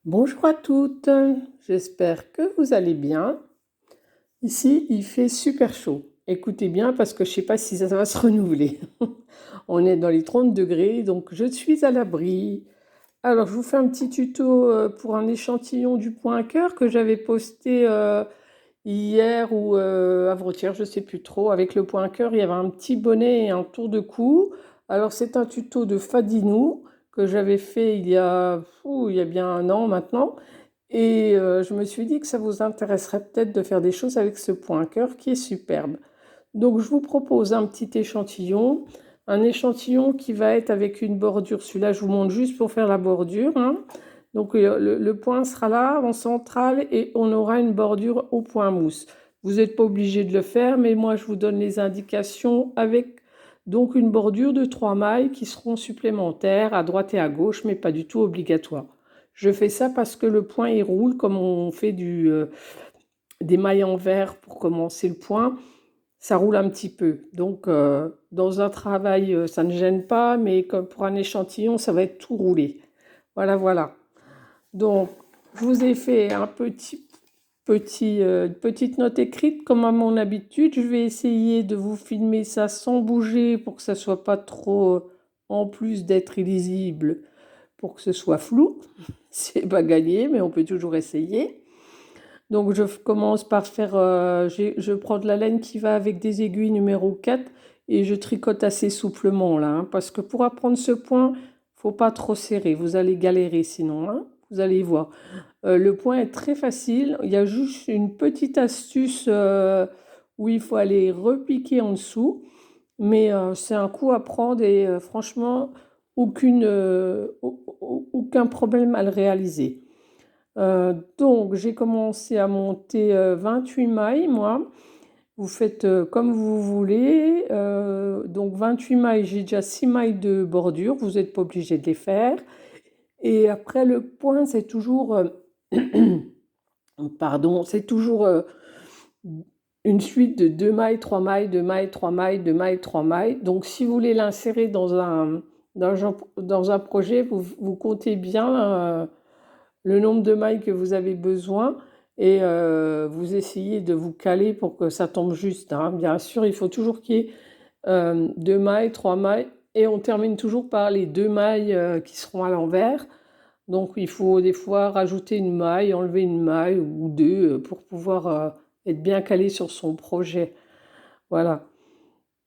Bonjour à toutes, j'espère que vous allez bien. Ici, il fait super chaud. Écoutez bien parce que je ne sais pas si ça va se renouveler. On est dans les 30 degrés, donc je suis à l'abri. Alors, je vous fais un petit tuto pour un échantillon du point cœur que j'avais posté hier ou avant-hier, je ne sais plus trop. Avec le point cœur, il y avait un petit bonnet et un tour de cou. Alors, c'est un tuto de Fadinou que j'avais fait il y a bien un an maintenant. Et je me suis dit que ça vous intéresserait peut-être de faire des choses avec ce point cœur qui est superbe. Donc je vous propose un échantillon qui va être avec une bordure. Celui-là, je vous montre juste pour faire la bordure, hein. Donc le point sera là en centrale et on aura une bordure au point mousse. Vous n'êtes pas obligé de le faire, mais moi je vous donne les indications avec donc une bordure de 3 mailles qui seront supplémentaires à droite et à gauche, mais pas du tout obligatoires. Je fais ça parce que le point il roule comme on fait des mailles en verre pour commencer le point, ça roule un petit peu. Donc dans un travail, ça ne gêne pas, mais comme pour un échantillon, ça va être tout roulé. Voilà, voilà. Donc je vous ai fait une petite note écrite comme à mon habitude. Je vais essayer de vous filmer ça sans bouger pour que ça soit pas trop, en plus d'être illisible, pour que ce soit flou. C'est pas gagné, mais on peut toujours essayer. Donc je commence par faire, je prends de la laine qui va avec des aiguilles numéro 4 et je tricote assez souplement là, hein, parce que pour apprendre ce point, faut pas trop serrer, vous allez galérer sinon, hein, vous allez voir. Le point est très facile, il y a juste une petite astuce où il faut aller repiquer en dessous, mais c'est un coup à prendre et franchement, aucun problème à le réaliser. Donc, j'ai commencé à monter 28 mailles, moi. Vous faites comme vous voulez. Donc, 28 mailles, j'ai déjà 6 mailles de bordure. Vous n'êtes pas obligé de les faire. Et après, le point, c'est toujours, pardon, c'est toujours une suite de 2 mailles, 3 mailles, 2 mailles, 3 mailles, 2 mailles, 3 mailles. Donc, si vous voulez l'insérer dans un projet, vous comptez bien le nombre de mailles que vous avez besoin et vous essayez de vous caler pour que ça tombe juste, hein. Bien sûr, il faut toujours qu'il y ait 2 mailles, 3 mailles et on termine toujours par les 2 mailles qui seront à l'envers. Donc il faut des fois rajouter une maille, enlever une maille ou deux pour pouvoir être bien calé sur son projet. Voilà.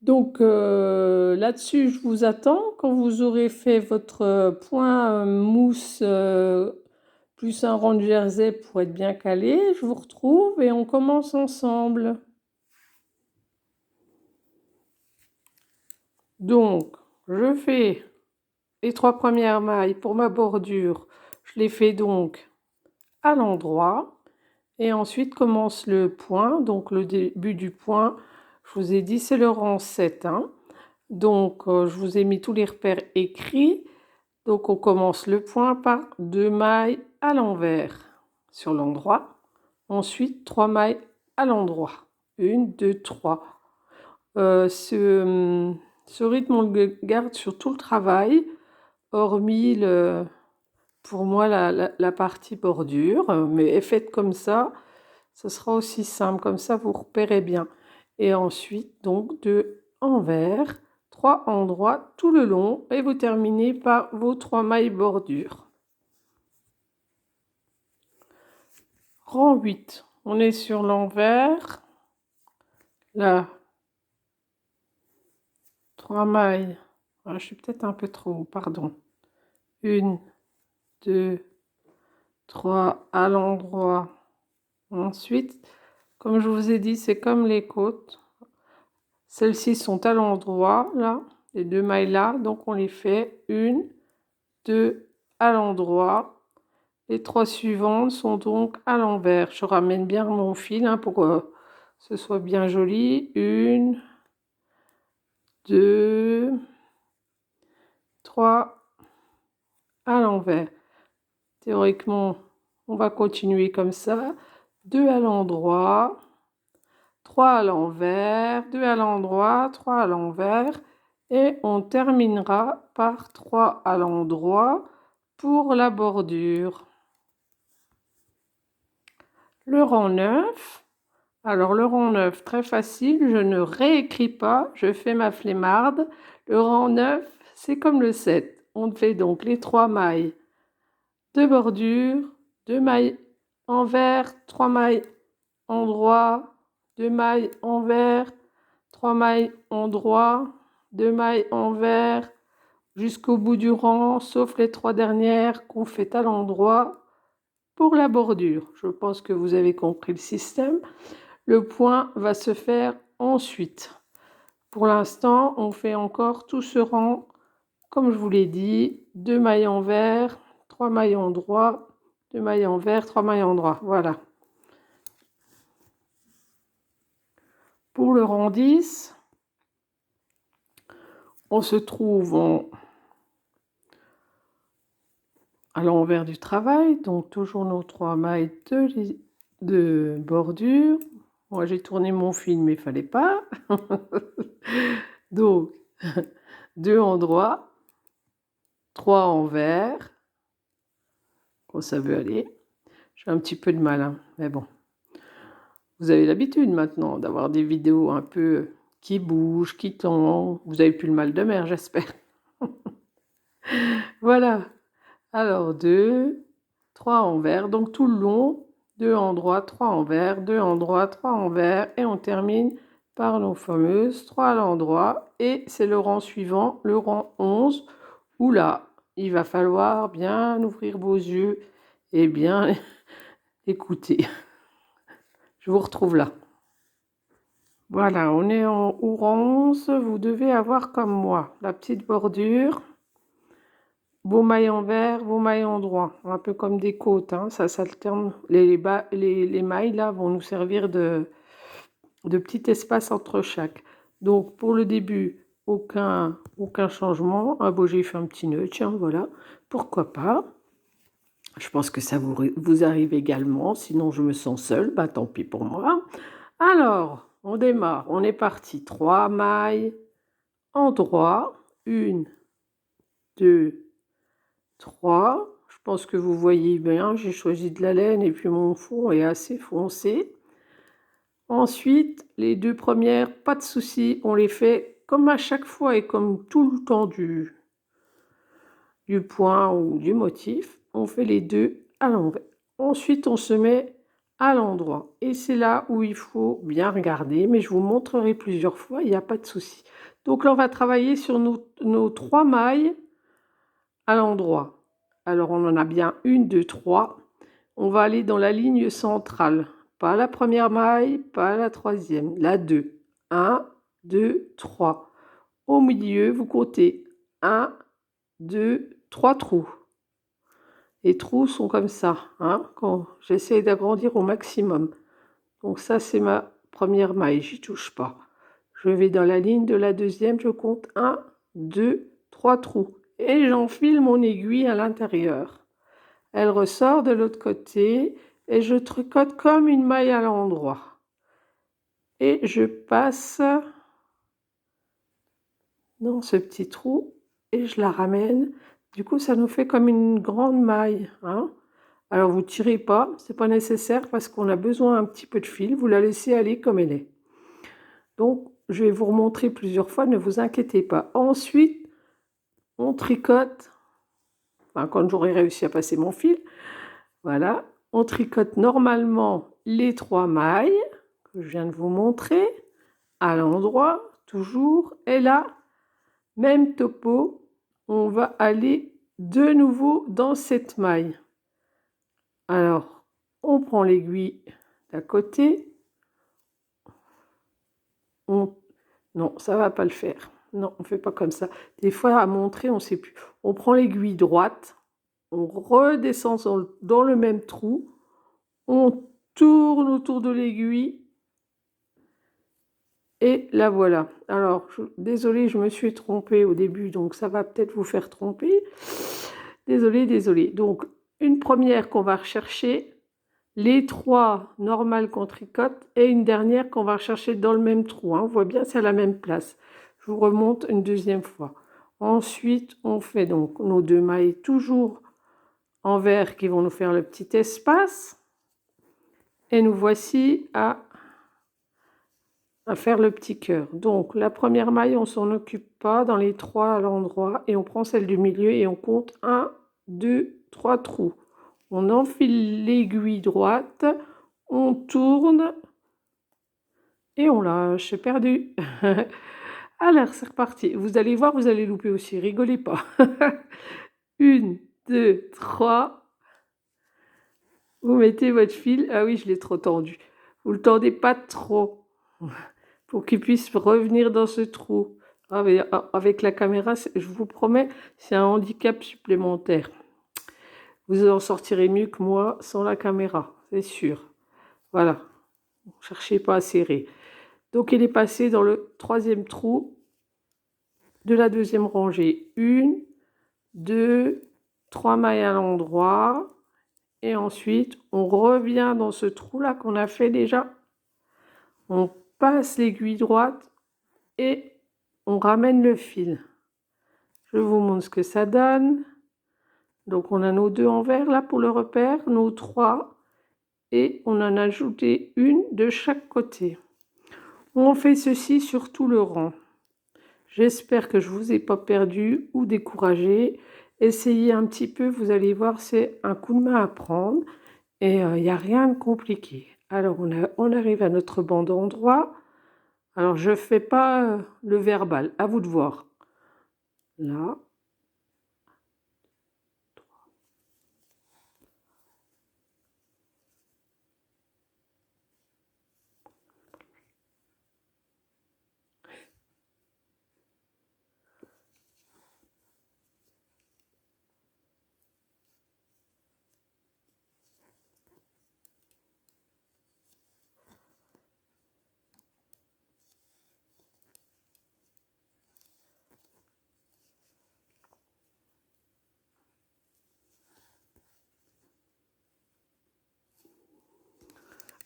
Donc là-dessus, je vous attends. Quand vous aurez fait votre point mousse plus un rang de jersey pour être bien calé, je vous retrouve et on commence ensemble. Donc, je fais les 3 premières mailles pour ma bordure. Je les fais donc à l'endroit et ensuite commence le point. Donc le début du point, je vous ai dit, c'est le rang 7, hein. Donc, je vous ai mis tous les repères écrits. Donc, on commence le point par 2 mailles à l'envers sur l'endroit. Ensuite, 3 mailles à l'endroit. 1, 2, 3. Ce rythme, on le garde sur tout le travail, hormis pour moi la partie bordure. Mais faites comme ça, ce sera aussi simple. Comme ça, vous repérez bien. Et ensuite, donc, 2 envers, 3 endroits tout le long. Et vous terminez par vos 3 mailles bordure. Rang 8. On est sur l'envers. Là, 3 mailles. Ah, je suis peut-être un peu trop haut, pardon. 1, 2, 3 à l'endroit. Ensuite, comme je vous ai dit, c'est comme les côtes. Celles-ci sont à l'endroit, là, les 2 mailles là. Donc, on les fait 1, 2 à l'endroit. Les 3 suivantes sont donc à l'envers. Je ramène bien mon fil hein, pour que ce soit bien joli. 1, 2, 3 à l'envers. Théoriquement, on va continuer comme ça. 2 à l'endroit, 3 à l'envers, 2 à l'endroit, 3 à l'envers. Et on terminera par 3 à l'endroit pour la bordure. Le rang 9. Alors le rang 9, très facile, je ne réécris pas, je fais ma flemmarde. Le rang 9, c'est comme le 7. On fait donc les 3 mailles de bordure, 2 mailles envers, 3 mailles endroit, 2 mailles envers, 3 mailles endroit, 2 mailles envers, jusqu'au bout du rang, sauf les 3 dernières qu'on fait à l'endroit pour la bordure. Je pense que vous avez compris le système. Le point va se faire ensuite. Pour l'instant, on fait encore tout ce rang, comme je vous l'ai dit, 2 mailles envers, 3 mailles endroit, 2 mailles envers, 3 mailles endroit. Voilà. Pour le rang 10, on se trouve à l'envers du travail, donc toujours nos 3 mailles de bordure. Moi, j'ai tourné mon fil, mais il fallait pas. Donc, 2 endroits, 3 envers, quand ça veut aller. J'ai un petit peu de mal, hein, mais bon. Vous avez l'habitude maintenant d'avoir des vidéos un peu qui bougent, qui tombent. Vous avez plus le mal de mer, j'espère. Voilà. Alors, 2, 3 envers. Donc, tout le long, 2 endroits, 3 envers, 2 endroits, 3 envers. Et on termine par nos fameuses 3 à l'endroit. Et c'est le rang suivant, le rang 11, où là, il va falloir bien ouvrir vos yeux et bien écouter. Je vous retrouve là. Voilà, on est au rang 11. Vous devez avoir comme moi la petite bordure, vos mailles envers, vos mailles endroit, un peu comme des côtes, hein, ça s'alterne. Les mailles là vont nous servir de petit espace entre chaque. Donc pour le début, aucun changement. Ah bon, j'ai fait un petit nœud, tiens, voilà, pourquoi pas. Je pense que ça vous arrive également, sinon je me sens seule, bah tant pis pour moi. Alors, on démarre, on est parti, 3 mailles endroit, 1, 2, 3. Je pense que vous voyez bien, j'ai choisi de la laine et puis mon fond est assez foncé. Ensuite, les 2 premières, pas de souci, on les fait comme à chaque fois et comme tout le temps du point ou du motif. On fait les 2 à l'envers. Ensuite, on se met à l'endroit. Et c'est là où il faut bien regarder, mais je vous montrerai plusieurs fois, il n'y a pas de souci. Donc là, on va travailler sur nos 3 mailles à l'endroit. Alors, on en a bien 1, 2, 3. On va aller dans la ligne centrale. Pas la première maille, pas la troisième, la 2. 1, 2, 3. Au milieu, vous comptez 1, 2, 3 trous. Les trous sont comme ça, hein, quand j'essaie d'agrandir au maximum. Donc ça, c'est ma première maille, j'y touche pas. Je vais dans la ligne de la deuxième, je compte 1, 2, 3 trous. Et j'enfile mon aiguille à l'intérieur. Elle ressort de l'autre côté et je tricote comme une maille à l'endroit. Et je passe dans ce petit trou et je la ramène. Du coup, ça nous fait comme une grande maille, hein. Alors, vous ne tirez pas, ce n'est pas nécessaire parce qu'on a besoin un petit peu de fil. Vous la laissez aller comme elle est. Donc, je vais vous remontrer plusieurs fois, ne vous inquiétez pas. Ensuite, on tricote, enfin, quand j'aurai réussi à passer mon fil, voilà, on tricote normalement les 3 mailles que je viens de vous montrer, à l'endroit, toujours. Et là, même topo, on va aller de nouveau dans cette maille. Alors, on prend l'aiguille d'à côté. Non, ça va pas le faire. Non, on fait pas comme ça. Des fois, à montrer, on sait plus. On prend l'aiguille droite, on redescend dans le même trou, on tourne autour de l'aiguille et la voilà. Alors, désolée, je me suis trompée au début, donc ça va peut-être vous faire tromper. Désolée. Donc, une première qu'on va rechercher, les 3 normales qu'on tricote et une dernière qu'on va rechercher dans le même trou, hein. On voit bien, c'est à la même place. Je vous remonte une deuxième fois. Ensuite, on fait donc nos 2 mailles toujours en vert qui vont nous faire le petit espace. Et nous voici à faire le petit cœur. Donc la première maille, on s'en occupe pas dans les 3 à l'endroit et on prend celle du milieu et on compte 1, 2, 3 trous. On enfile l'aiguille droite, on tourne et on lâche, c'est perdu. Alors c'est reparti. Vous allez voir, vous allez louper aussi, rigolez pas. 1, 2, 3. Vous mettez votre fil. Ah oui, je l'ai trop tendu. Vous le tendez pas trop pour qu'il puisse revenir dans ce trou. Ah, mais avec la caméra, je vous promets, c'est un handicap supplémentaire. Vous en sortirez mieux que moi sans la caméra, c'est sûr. Voilà, ne cherchez pas à serrer. Donc il est passé dans le 3e trou de la 2e rangée. 1, 2, 3 mailles à l'endroit. Et ensuite, on revient dans ce trou-là qu'on a fait déjà. On passe l'aiguille droite et on ramène le fil. Je vous montre ce que ça donne. Donc on a nos 2 envers là pour le repère, nos 3. Et on en a ajouté une de chaque côté. On fait ceci sur tout le rang. J'espère que je ne vous ai pas perdu ou découragé. Essayez un petit peu, vous allez voir, c'est un coup de main à prendre. Et il n'y a rien de compliqué. Alors on arrive à notre banc d'endroit. Alors je ne fais pas le verbal, à vous de voir. Là.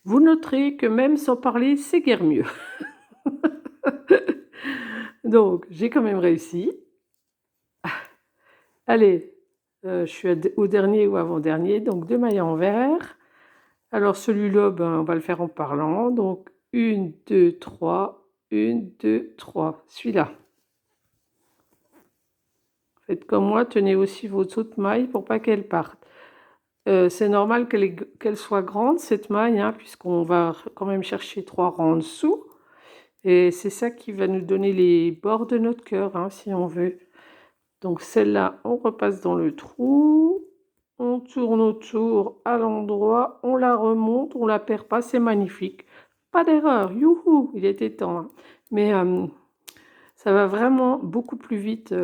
Vous noterez que même sans parler, c'est guère mieux. Donc, j'ai quand même réussi. Allez, je suis au dernier ou avant-dernier, donc 2 mailles envers. Alors celui-là, ben, on va le faire en parlant. Donc 1, 2, 3, 1, 2, 3. Celui-là. Faites comme moi, tenez aussi vos autres mailles pour pas qu'elles partent. C'est normal qu'elle soit grande, cette maille, hein, puisqu'on va quand même chercher 3 rangs en dessous. Et c'est ça qui va nous donner les bords de notre cœur, hein, si on veut. Donc celle-là, on repasse dans le trou. On tourne autour à l'endroit, on la remonte, on la perd pas, c'est magnifique. Pas d'erreur, youhou, il était temps. Hein. Mais ça va vraiment beaucoup plus vite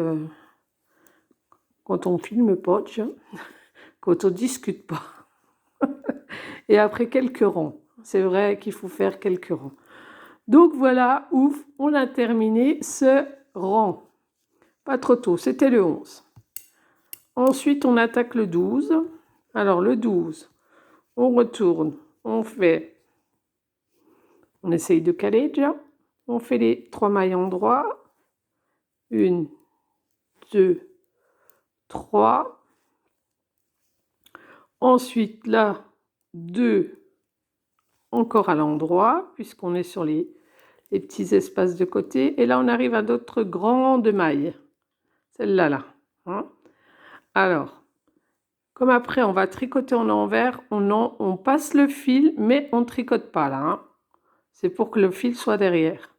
quand on filme pas, quand on discute pas. Et après quelques rangs, c'est vrai qu'il faut faire quelques rangs. Donc voilà, ouf, on a terminé ce rang. Pas trop tôt, c'était le 11. Ensuite, on attaque le 12. Alors le 12, on retourne, on essaye de caler déjà. On fait les 3 mailles en droit. 1, 2, 3. Ensuite, là, 2 encore à l'endroit, puisqu'on est sur les petits espaces de côté. Et là, on arrive à d'autres grandes mailles. Celle-là, là. Hein. Alors, comme après, on va tricoter en envers, on passe le fil, mais on ne tricote pas là. Hein. C'est pour que le fil soit derrière.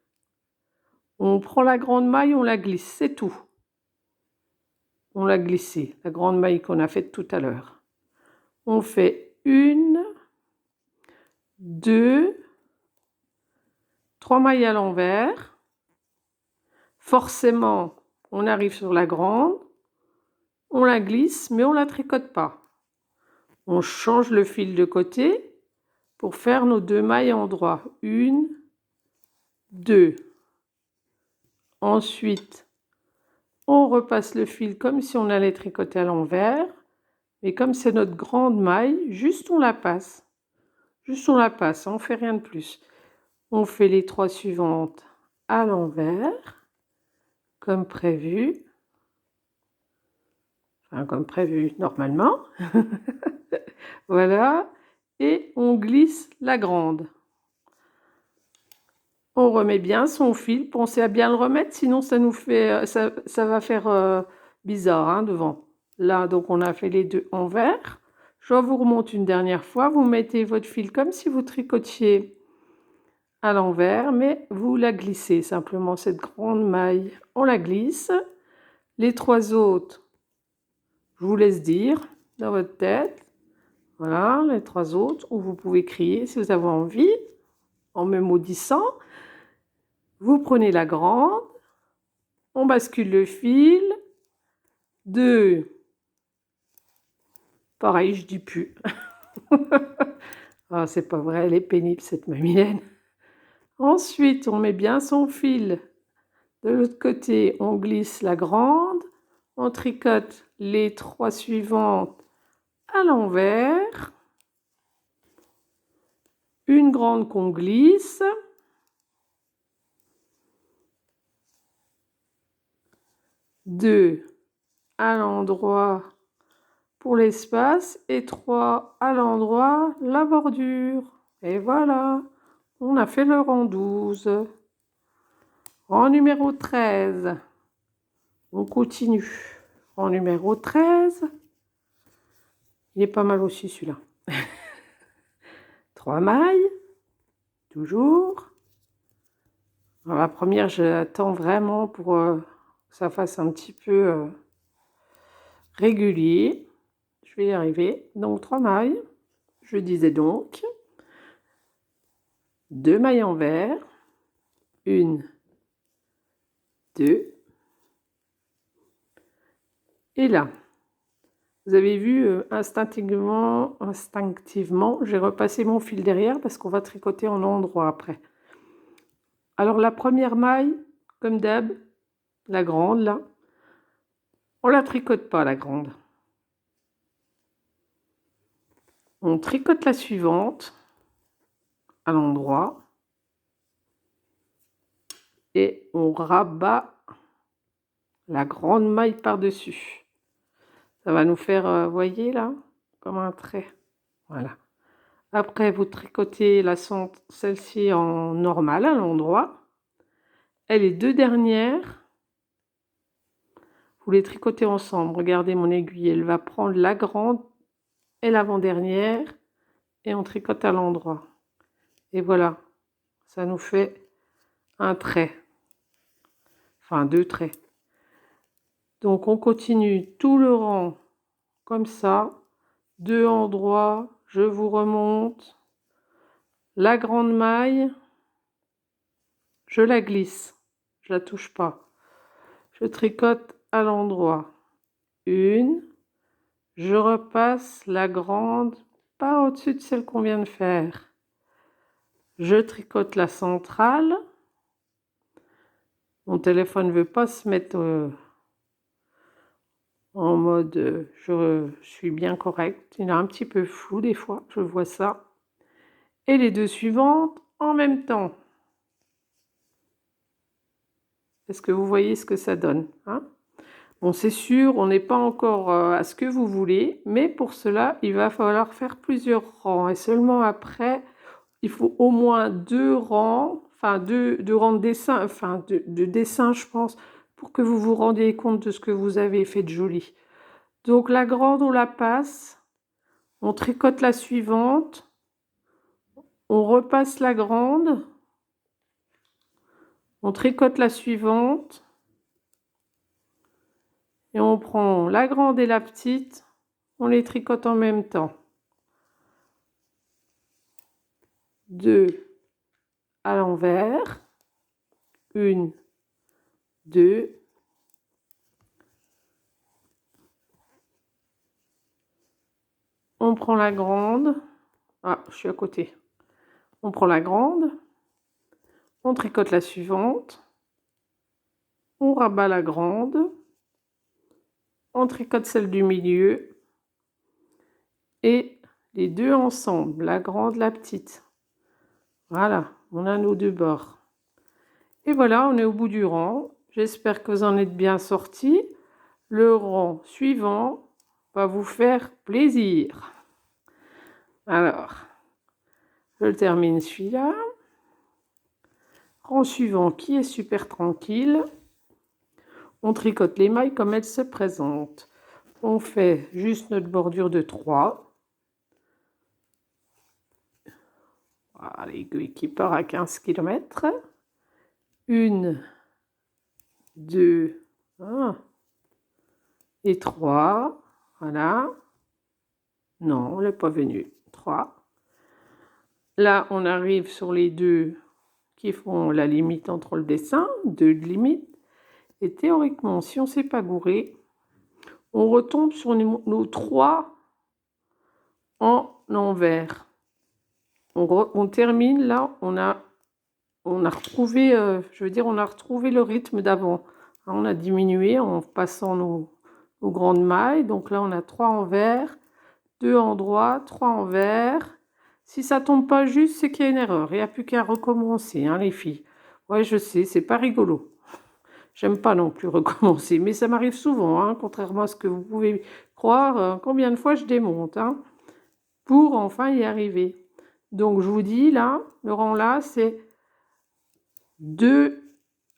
On prend la grande maille, on la glisse, c'est tout. On l'a glissée, la grande maille qu'on a faite tout à l'heure. On fait 1, 2, 3 mailles à l'envers. Forcément, on arrive sur la grande, on la glisse, mais on ne la tricote pas. On change le fil de côté pour faire nos 2 mailles en droit. 1, 2. Ensuite, on repasse le fil comme si on allait tricoter à l'envers. Mais comme c'est notre grande maille, juste on la passe. Juste on la passe, on ne fait rien de plus. On fait les 3 suivantes à l'envers, comme prévu. Enfin, comme prévu normalement. Voilà. et on glisse la grande. On remet bien son fil, pensez à bien le remettre, sinon ça nous fait, ça va faire bizarre hein, devant. Là, donc on a fait les deux envers. Je vous remonte une dernière fois, vous mettez votre fil comme si vous tricotiez à l'envers, mais vous la glissez simplement, cette grande maille, on la glisse. Les 3 autres, je vous laisse dire dans votre tête. Voilà, les 3 autres, où vous pouvez crier si vous avez envie, en me maudissant. Vous prenez la grande, on bascule le fil, 2, pareil, je dis plus. Ah, c'est pas vrai, elle est pénible cette mamienne. Ensuite, on met bien son fil. De l'autre côté, on glisse la grande, on tricote les 3 suivantes à l'envers, une grande qu'on glisse, 2 à l'endroit pour l'espace et 3 à l'endroit la bordure. Et voilà, on a fait le rang 12. Rang numéro 13. On continue. Rang numéro 13. Il est pas mal aussi celui-là. 3 mailles, toujours. Alors, la première, j'attends vraiment pour que ça fasse un petit peu régulier. Je vais y arriver. Donc 3 mailles. Je disais donc 2 mailles envers. 1, 2. Et là, vous avez vu, instinctivement, j'ai repassé mon fil derrière parce qu'on va tricoter en endroit après. Alors la première maille, comme d'hab, la grande là, on la tricote pas la grande. On tricote la suivante à l'endroit et on rabat la grande maille par-dessus. Ça va nous faire, voyez là, comme un trait. Voilà. Après, vous tricotez celle-ci en normal à l'endroit. Et les 2 dernières, vous les tricotez ensemble. Regardez mon aiguille, elle va prendre la grande et l'avant-dernière et on tricote à l'endroit. Et voilà, ça nous fait un trait. Enfin, 2 traits. Donc, on continue tout le rang comme ça. 2 endroits, je vous remonte. La grande maille, je la glisse. Je la touche pas. Je tricote à l'endroit. 1. Je repasse la grande, pas au-dessus de celle qu'on vient de faire. Je tricote la centrale. Mon téléphone ne veut pas se mettre en mode je suis bien correcte. Il est un petit peu flou des fois, je vois ça. Et les 2 suivantes en même temps. Est-ce que vous voyez ce que ça donne hein? Bon, c'est sûr, on n'est pas encore à ce que vous voulez, mais pour cela, il va falloir faire plusieurs rangs. Et seulement après, il faut au moins 2 rangs, enfin 2 rangs de dessin, enfin de dessin, je pense, pour que vous vous rendiez compte de ce que vous avez fait de joli. Donc la grande, on la passe, on tricote la suivante, on repasse la grande, on tricote la suivante, et on prend la grande et la petite, on les tricote en même temps. 2 à l'envers, 1, 2, on prend la grande, ah je suis à côté, on prend la grande, on tricote la suivante, on rabat la grande, on tricote celle du milieu et les 2 ensemble, la grande, la petite. Voilà, on a nos 2 bords. Et voilà, on est au bout du rang. J'espère que vous en êtes bien sortis. Le rang suivant va vous faire plaisir. Alors, je termine celui-là. Rang suivant qui est super tranquille. On tricote les mailles comme elles se présentent. On fait juste notre bordure de 3. Voilà, l'aiguille qui part à 15 km. 1, 2, et 3. Voilà. Non, on n'est pas venu. 3. Là, on arrive sur les 2 qui font la limite entre le dessin, 2 de limite. Et théoriquement, si on ne s'est pas gouré, on retombe sur nos 3 en envers. On termine là, on a retrouvé, on a retrouvé le rythme d'avant. On a diminué en passant nos grandes mailles. Donc là, on a 3 envers, 2 en droit, 3 envers. Si ça tombe pas juste, c'est qu'il y a une erreur. Il n'y a plus qu'à recommencer, hein, les filles. Ouais, je sais, c'est pas rigolo. J'aime pas non plus recommencer, mais ça m'arrive souvent, hein, contrairement à ce que vous pouvez croire. Combien de fois je démonte, hein, pour enfin y arriver. Donc je vous dis là, le rang là, c'est 2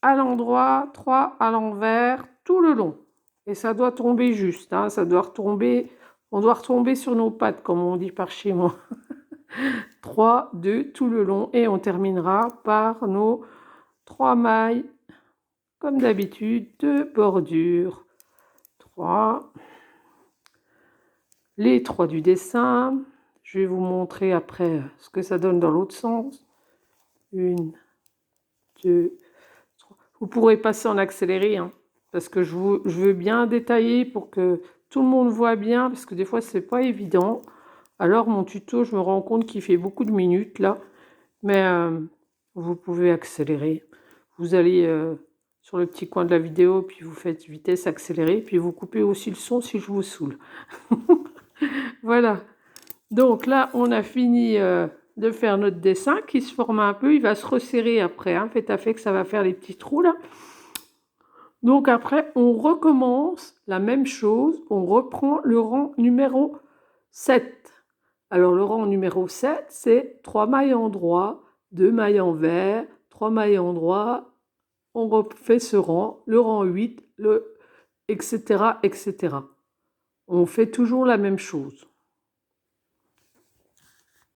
à l'endroit, 3 à l'envers, tout le long. Et ça doit tomber juste, hein, ça doit retomber, on doit retomber sur nos pattes, comme on dit par chez moi. 3, 2, tout le long, et on terminera par nos 3 mailles, comme d'habitude, de bordure. 3. Les 3 du dessin. Je vais vous montrer après ce que ça donne dans l'autre sens. 1, 2, 3. Vous pourrez passer en accéléré, hein, parce que je veux bien détailler pour que tout le monde voit bien, parce que des fois, c'est pas évident. Alors, mon tuto, je me rends compte qu'il fait beaucoup de minutes, là. Mais vous pouvez accélérer. Vous allez sur le petit coin de la vidéo, puis vous faites vitesse accélérée, puis vous coupez aussi le son si je vous saoule. Voilà. Donc là, on a fini de faire notre dessin qui se forme un peu. Il va se resserrer après. Hein. Faites à fait que ça va faire les petits trous là. Donc après, on recommence la même chose. On reprend le rang numéro 7. Alors le rang numéro 7, c'est 3 mailles en droit, 2 mailles en vert, 3 mailles en droit. On refait ce rang, le rang 8, etc., etc. On fait toujours la même chose.